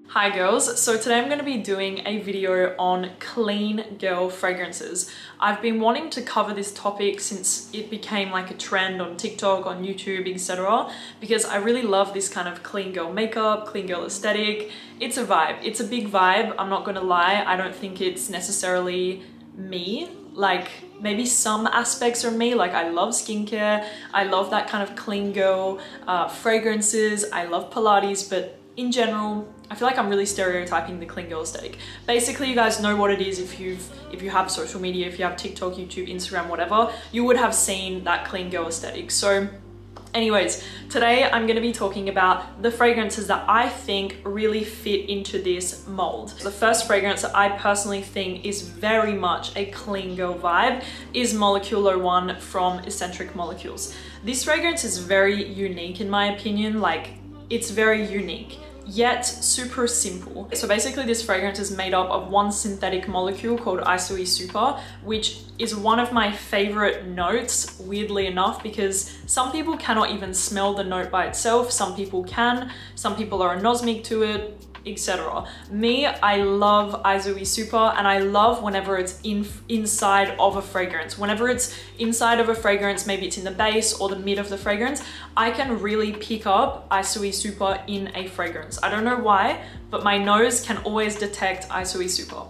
Hi girls, so today I'm going to be doing a video on clean girl fragrances. I've been wanting to cover this topic since it became like a trend on TikTok, on YouTube, etc. because I really love this kind of clean girl makeup, clean girl aesthetic. It's a vibe, it's a big vibe, I'm not going to lie. I don't think it's necessarily me. Like maybe some aspects are me, like I love skincare, I love that kind of clean girl fragrances, I love Pilates, but in general, I feel like I'm really stereotyping the clean girl aesthetic. Basically, you guys know what it is if you have social media, if you have TikTok, YouTube, Instagram, whatever, you would have seen that clean girl aesthetic. So anyways, today I'm going to be talking about the fragrances that I think really fit into this mold. The first fragrance that I personally think is very much a clean girl vibe is Molecular 1 from Escentric Molecules. This fragrance is very unique in my opinion, like it's very unique, yet super simple. So basically this fragrance is made up of one synthetic molecule called Isoe Super, which is one of my favorite notes, weirdly enough, because some people cannot even smell the note by itself, some people can, some people are anosmic to it, etc. Me, I love Isoe Super, and I love whenever it's inside of a fragrance. Whenever it's inside of a fragrance, maybe it's in the base or the mid of the fragrance, I can really pick up Isoe Super in a fragrance. I don't know why, but my nose can always detect Isoe Super.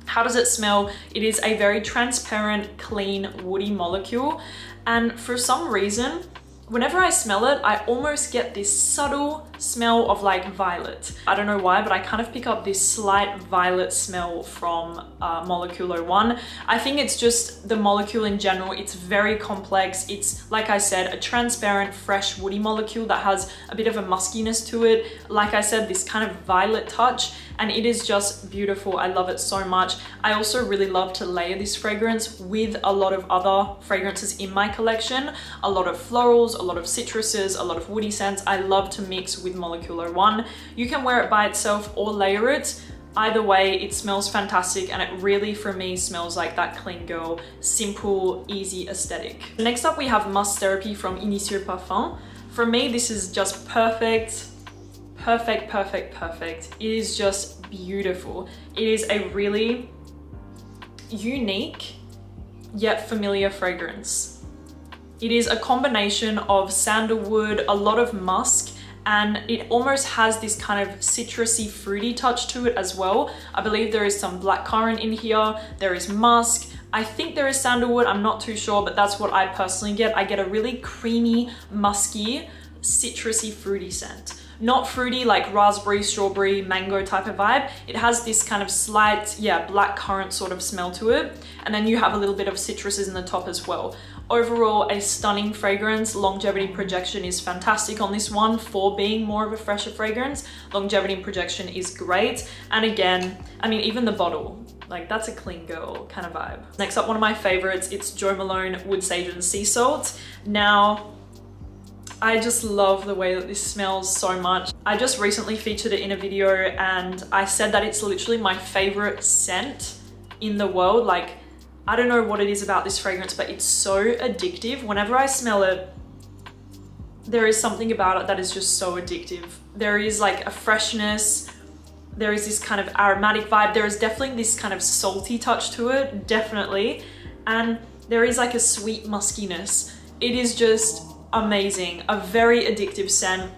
How does it smell? It is a very transparent, clean, woody molecule, and for some reason, whenever I smell it, I almost get this subtle smell of like violet. I don't know why, but I kind of pick up this slight violet smell from Molecular 1. I think it's just the molecule in general. It's very complex. It's, like I said, a transparent, fresh, woody molecule that has a bit of a muskiness to it. Like I said, this kind of violet touch, and it is just beautiful. I love it so much. I also really love to layer this fragrance with a lot of other fragrances in my collection. A lot of florals, a lot of citruses, a lot of woody scents. I love to mix with Molecular 1. You can wear it by itself or layer it. Either way, it smells fantastic, and it really, for me, smells like that clean girl, simple, easy aesthetic. Next up, we have Musc Therapy from Initio Parfums. For me, this is just perfect. Perfect, perfect, perfect. It is just beautiful. It is a really unique yet familiar fragrance. It is a combination of sandalwood, a lot of musk, and it almost has this kind of citrusy, fruity touch to it as well. I believe there is some blackcurrant in here, there is musk, I think there is sandalwood, I'm not too sure, but that's what I personally get. I get a really creamy, musky, citrusy, fruity scent. Not fruity like raspberry, strawberry, mango type of vibe. It has this kind of slight, yeah, blackcurrant sort of smell to it. And then you have a little bit of citruses in the top as well. Overall, a stunning fragrance. Longevity projection is fantastic on this one for being more of a fresher fragrance. Longevity projection is great. And again, I mean, even the bottle, like that's a clean girl kind of vibe. Next up, one of my favorites, it's Jo Malone Wood Sage and Sea Salt. Now, I just love the way that this smells so much. I just recently featured it in a video and I said that it's literally my favorite scent in the world. Like, I don't know what it is about this fragrance, but it's so addictive. Whenever I smell it, there is something about it that is just so addictive. There is like a freshness, there is this kind of aromatic vibe. There is definitely this kind of salty touch to it, definitely. And there is like a sweet muskiness. It is just amazing, a very addictive scent.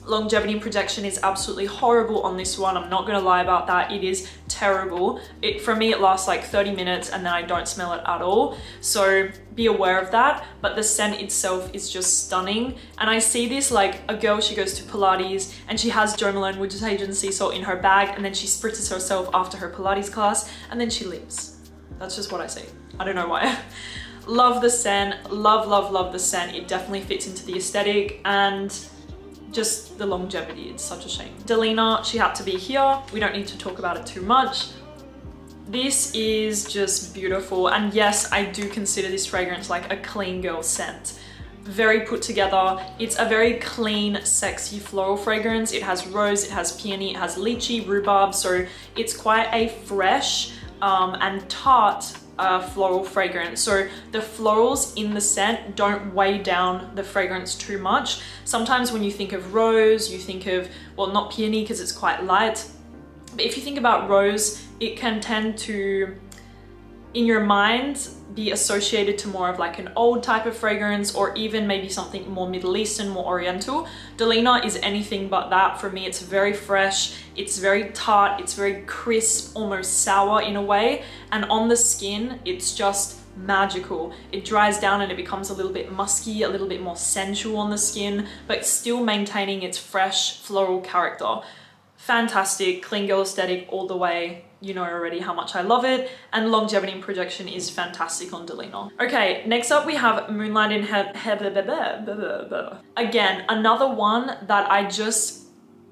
Longevity projection is absolutely horrible on this one. I'm not gonna lie about that. It is terrible. For me, it lasts like 30 minutes and then I don't smell it at all. So be aware of that. But the scent itself is just stunning. And I see this like a girl, she goes to Pilates and she has Jo Malone Wood Sage and Sea Salt in her bag, and then she spritzes herself after her Pilates class and then she leaves. That's just what I see. I don't know why. Love the scent, love, love, love the scent. It definitely fits into the aesthetic and just the longevity, it's such a shame. Delina, she had to be here. We don't need to talk about it too much. This is just beautiful. And yes, I do consider this fragrance like a clean girl scent. Very put together. It's a very clean, sexy floral fragrance. It has rose, it has peony, it has lychee, rhubarb. So it's quite a fresh and tart floral fragrance. So the florals in the scent don't weigh down the fragrance too much. Sometimes when you think of rose, you think of, well, not peony because it's quite light, But if you think about rose, it can tend to, in your mind, be associated to more of like an old type of fragrance, or even maybe something more Middle Eastern, more Oriental. Delina is anything but that. For me, it's very fresh, it's very tart, it's very crisp, almost sour in a way. And on the skin, it's just magical. It dries down and it becomes a little bit musky, a little bit more sensual on the skin, but still maintaining its fresh floral character. Fantastic, clean girl aesthetic all the way. You know already how much I love it, and longevity and projection is fantastic on Delina. Okay, next up we have Moonlight in Again, another one that I just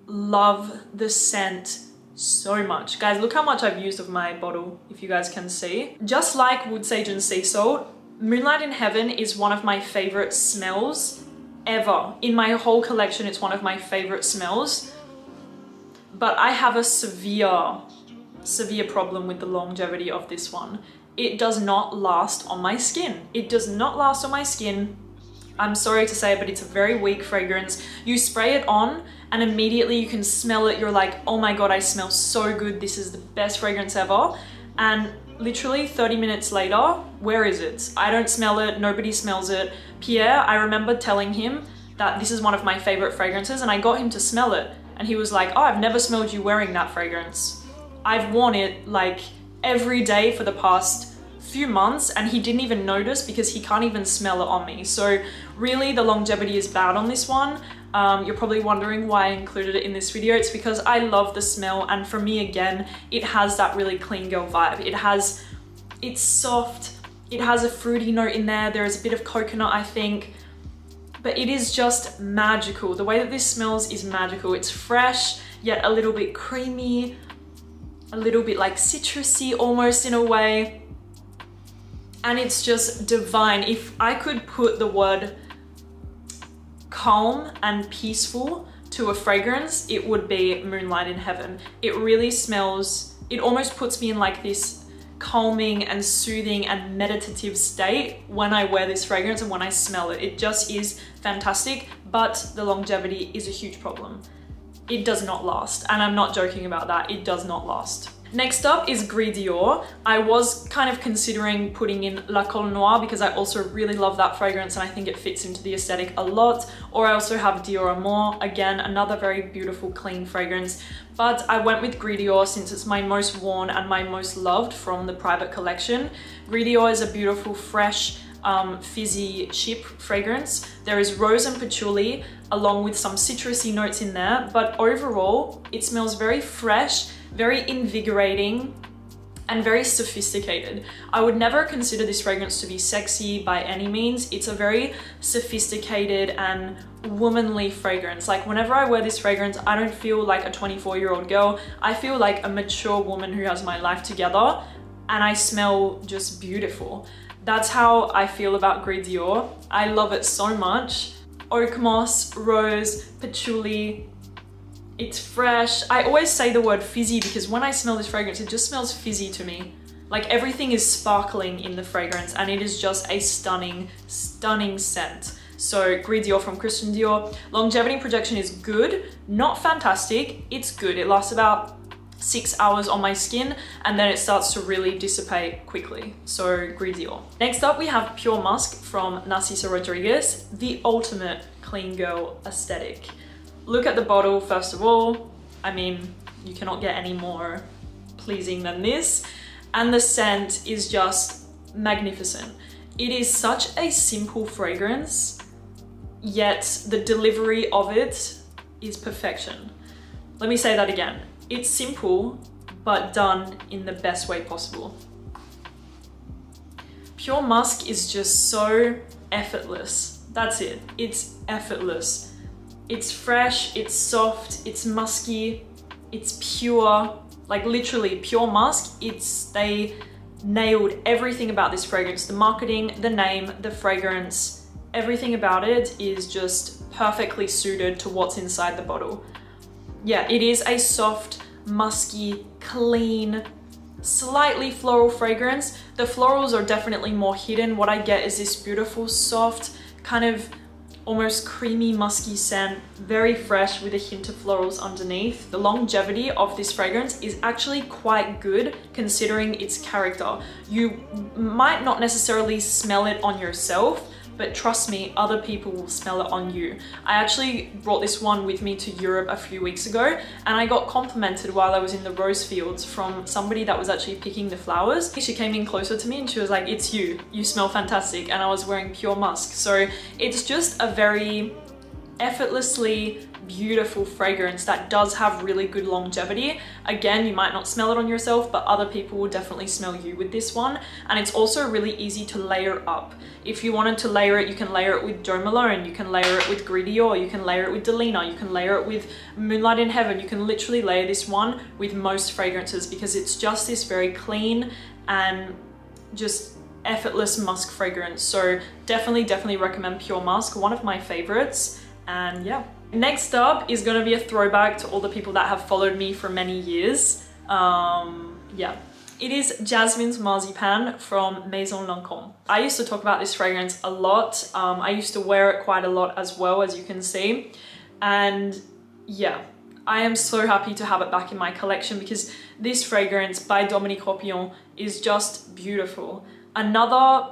love the scent so much. Guys, look how much I've used of my bottle, if you guys can see. Just like wood sage and sea salt, Moonlight in Heaven is one of my favorite smells ever. In my whole collection, it's one of my favorite smells. But I have a severe problem with the longevity of this one. It does not last on my skin. It does not last on my skin. I'm sorry to say, but it's a very weak fragrance. You spray it on and immediately you can smell it. You're like, oh my God, I smell so good. This is the best fragrance ever. And literally 30 minutes later, where is it? I don't smell it. Nobody smells it. Pierre, I remember telling him that this is one of my favorite fragrances, and I got him to smell it. And he was like, oh, I've never smelled you wearing that fragrance. I've worn it like every day for the past few months, and he didn't even notice because he can't even smell it on me. So really the longevity is bad on this one. You're probably wondering why I included it in this video. It's because I love the smell, and for me, again, it has that really clean girl vibe. It's soft, it has a fruity note in there. There is a bit of coconut, I think. But it is just magical. The way that this smells is magical. It's fresh, yet a little bit creamy, a little bit like citrusy almost in a way. And it's just divine. If I could put the word calm and peaceful to a fragrance, it would be Moonlight in Heaven. It really smells, it almost puts me in like this calming and soothing and meditative state when I wear this fragrance and when I smell it. It just is fantastic, but the longevity is a huge problem. It does not last, and I'm not joking about that. It does not last. Next up is Gris Dior. I was kind of considering putting in La Col Noir because I also really love that fragrance and I think it fits into the aesthetic a lot. Or I also have Dior Amour, again, another very beautiful, clean fragrance. But I went with Gris Dior since it's my most worn and my most loved from the private collection. Gris Dior is a beautiful, fresh, fizzy chip fragrance. There is rose and patchouli along with some citrusy notes in there, but overall it smells very fresh, very invigorating, and very sophisticated. I would never consider this fragrance to be sexy by any means. It's a very sophisticated and womanly fragrance. Like whenever I wear this fragrance, I don't feel like a 24-year-old girl. I feel like a mature woman who has my life together, and I smell just beautiful. That's how I feel about Gris Dior. I love it so much. Oak moss, rose, patchouli. It's fresh. I always say the word fizzy because when I smell this fragrance, it just smells fizzy to me. Like everything is sparkling in the fragrance, and it is just a stunning, stunning scent. So Gris Dior from Christian Dior. Longevity projection is good, not fantastic. It's good. It lasts about 6 hours on my skin, and then it starts to really dissipate quickly. So Gris Dior. Next up we have Pure Musk from Narciso Rodriguez, the ultimate clean girl aesthetic. Look at the bottle first of all. I mean, you cannot get any more pleasing than this. And the scent is just magnificent. It is such a simple fragrance, yet the delivery of it is perfection. Let me say that again. It's simple, but done in the best way possible. Pure Musk is just so effortless. That's it. It's effortless. It's fresh, it's soft, it's musky, it's pure. Like literally Pure Musk, they nailed everything about this fragrance. The marketing, the name, the fragrance, everything about it is just perfectly suited to what's inside the bottle. Yeah, it is a soft, musky, clean, slightly floral fragrance. The florals are definitely more hidden. What I get is this beautiful, soft, kind of almost creamy, musky scent, very fresh with a hint of florals underneath. The longevity of this fragrance is actually quite good considering its character. You might not necessarily smell it on yourself, but trust me, other people will smell it on you. I actually brought this one with me to Europe a few weeks ago, and I got complimented while I was in the rose fields from somebody that was actually picking the flowers. She came in closer to me and she was like, "It's you, you smell fantastic." And I was wearing pure musk. So it's just a very effortlessly beautiful fragrance that does have really good longevity. Again, you might not smell it on yourself, but other people will definitely smell you with this one. And it's also really easy to layer up. If you wanted to layer it, you can layer it with Malone, you can layer it with Gris Dior, you can layer it with Delina, you can layer it with Moonlight in Heaven. You can literally layer this one with most fragrances because it's just this very clean and just effortless musk fragrance. So definitely recommend Pure Musk, one of my favorites. And yeah. Next up is going to be a throwback to all the people that have followed me for many years. Yeah. It is Jasmins Marzipane from Maison Lancome. I used to talk about this fragrance a lot. I used to wear it quite a lot as well, as you can see. And yeah, I am so happy to have it back in my collection because this fragrance by Dominique Ropion is just beautiful. Another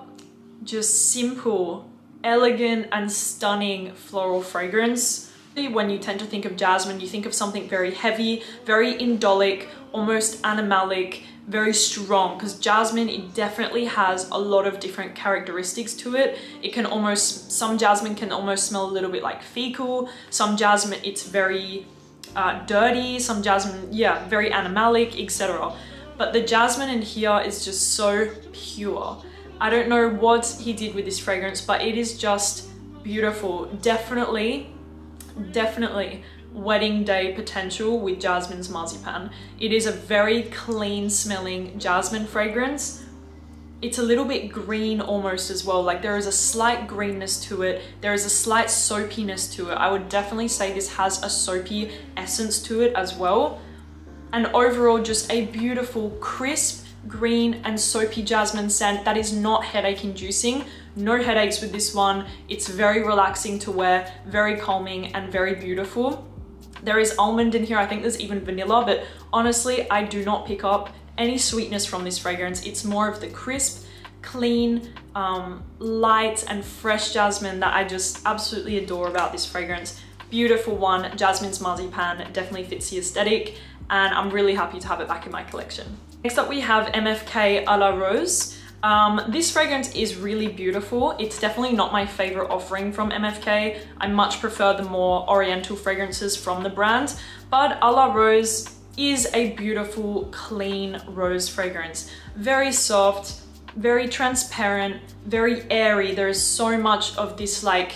just simple, elegant and stunning floral fragrance. When you tend to think of jasmine, you think of something very heavy, very indolic, almost animalic, very strong, because jasmine, it definitely has a lot of different characteristics to it. It can almost, some jasmine can almost smell a little bit like fecal. Some jasmine, it's very dirty. Some jasmine, yeah, very animalic, etc. But the jasmine in here is just so pure. I don't know what he did with this fragrance, but it is just beautiful. Definitely wedding day potential with Jasmins Marzipane. It is a very clean smelling jasmine fragrance. It's a little bit green almost as well. Like there is a slight greenness to it. There is a slight soapiness to it. I would definitely say this has a soapy essence to it as well. And overall, just a beautiful, crisp, green and soapy jasmine scent that is not headache inducing. No headaches with this one. It's very relaxing to wear, very calming and very beautiful. There is almond in here. I think there's even vanilla, but honestly, I do not pick up any sweetness from this fragrance. It's more of the crisp, clean, light and fresh jasmine that I just absolutely adore about this fragrance. Beautiful one. Jasmins Marzipane definitely fits the aesthetic, and I'm really happy to have it back in my collection. Next up we have MFK à la Rose. This fragrance is really beautiful. It's definitely not my favorite offering from MFK. I much prefer the more oriental fragrances from the brand, but à la Rose is a beautiful, clean rose fragrance. Very soft, very transparent, very airy. There is so much of this like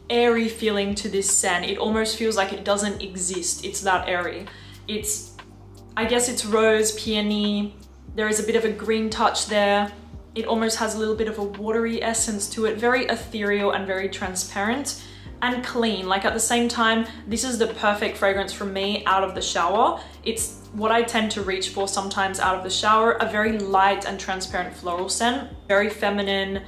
airy feeling to this scent. It almost feels like it doesn't exist. It's that airy. I guess it's rose, peony. There is a bit of a green touch there. It almost has a little bit of a watery essence to it. Very ethereal and very transparent and clean. Like at the same time, this is the perfect fragrance for me out of the shower. It's what I tend to reach for sometimes out of the shower. A very light and transparent floral scent. Very feminine,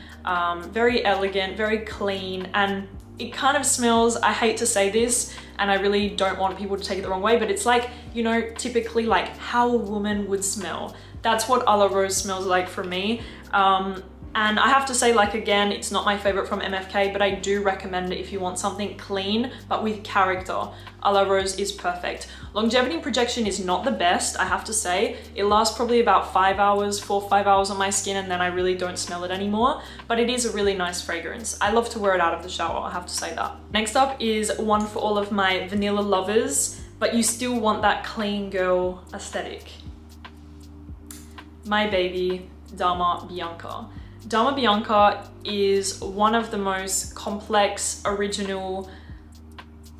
very elegant, very clean, and it kind of smells, I hate to say this, and I really don't want people to take it the wrong way, but it's like, you know, typically like how a woman would smell. That's what à la Rose smells like for me. And I have to say, like, again, it's not my favorite from MFK, but I do recommend it if you want something clean, but with character. À la Rose is perfect. Longevity and projection is not the best, I have to say. It lasts probably about 5 hours, 4 or 5 hours on my skin, and then I really don't smell it anymore, but it is a really nice fragrance. I love to wear it out of the shower, I have to say that. Next up is one for all of my vanilla lovers, but you still want that clean girl aesthetic. My baby, Dama Bianca. Dama Bianca is one of the most complex, original,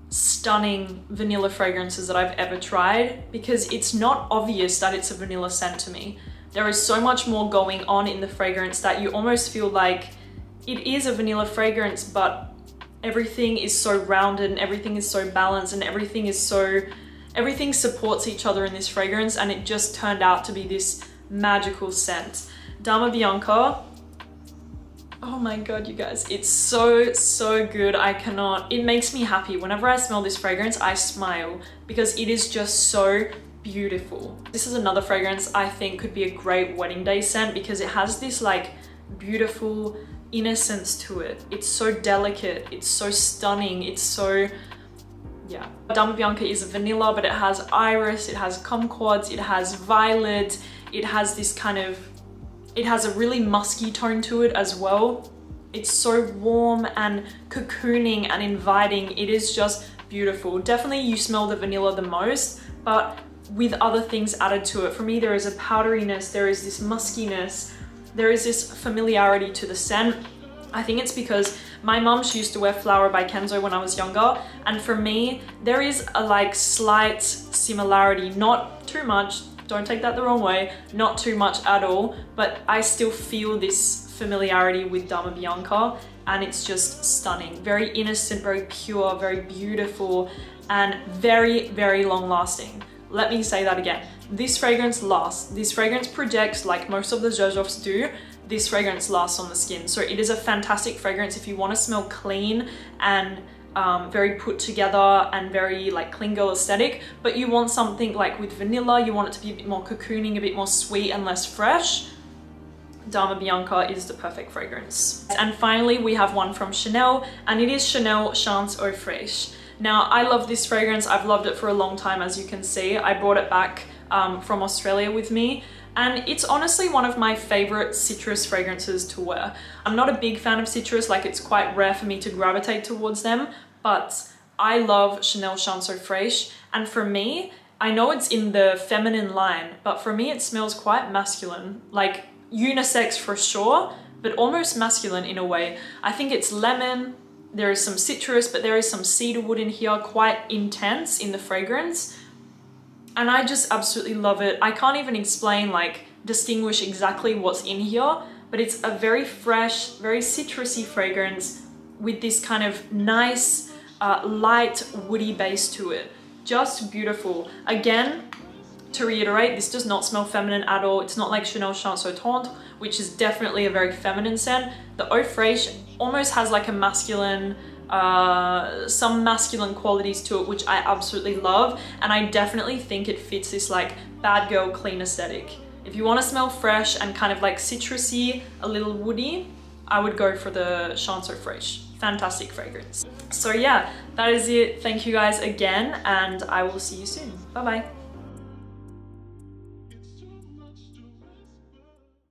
stunning vanilla fragrances that I've ever tried, because it's not obvious that it's a vanilla scent to me. There is so much more going on in the fragrance that you almost feel like it is a vanilla fragrance, but everything is so rounded and everything is so balanced and everything supports each other in this fragrance, and it just turned out to be this magical scent. Dama Bianca Oh my god, you guys, it's so, so good. I cannot, it makes me happy. Whenever I smell this fragrance, I smile because it is just so beautiful. This is another fragrance I think could be a great wedding day scent because it has this like beautiful innocence to it. It's so delicate, it's so stunning, it's so, yeah. Dama Bianca is vanilla, but it has iris, it has kumquats, it has violet, it has this kind of, it has a really musky tone to it as well. It's so warm and cocooning and inviting. It is just beautiful. Definitely you smell the vanilla the most, but with other things added to it. For me, there is a powderiness, there is this muskiness, there is this familiarity to the scent. I think it's because my mum, she used to wear Flower by Kenzo when I was younger, and for me, there is a like slight similarity, not too much, don't take that the wrong way, not too much at all, but I still feel this familiarity with Dama Bianca, and it's just stunning. Very innocent, very pure, very beautiful, and very, very long lasting. Let me say that again. This fragrance lasts. This fragrance projects like most of the Xerjoffs do. This fragrance lasts on the skin. So it is a fantastic fragrance if you want to smell clean and very put together and very like clean girl aesthetic, but you want something like with vanilla, you want it to be a bit more cocooning, a bit more sweet and less fresh. Dama Bianca is the perfect fragrance. And finally, we have one from Chanel, and it is Chanel Chance Eau Fraiche. Now, I love this fragrance. I've loved it for a long time, as you can see. I brought it back from Australia with me, and it's honestly one of my favorite citrus fragrances to wear. I'm not a big fan of citrus, like it's quite rare for me to gravitate towards them, but I love Chanel Chance Eau Fraiche, and for me, I know it's in the feminine line, but for me it smells quite masculine, like unisex for sure, but almost masculine in a way. I think it's lemon, there is some citrus, but there is some cedarwood in here, quite intense in the fragrance. And I just absolutely love it. I can't even explain, like, distinguish exactly what's in here, but it's a very fresh, very citrusy fragrance with this kind of nice, light, woody base to it. Just beautiful. Again, to reiterate, this does not smell feminine at all. It's not like Chanel Chance Eau Tendre, which is definitely a very feminine scent. The Eau Fraiche almost has like a masculine, some masculine qualities to it, which I absolutely love. And I definitely think it fits this like bad girl clean aesthetic. If you want to smell fresh and kind of like citrusy, a little woody, I would go for the Chance Eau Fraiche. Fantastic fragrance. So yeah, that is it. Thank you guys again, and I will see you soon. Bye bye.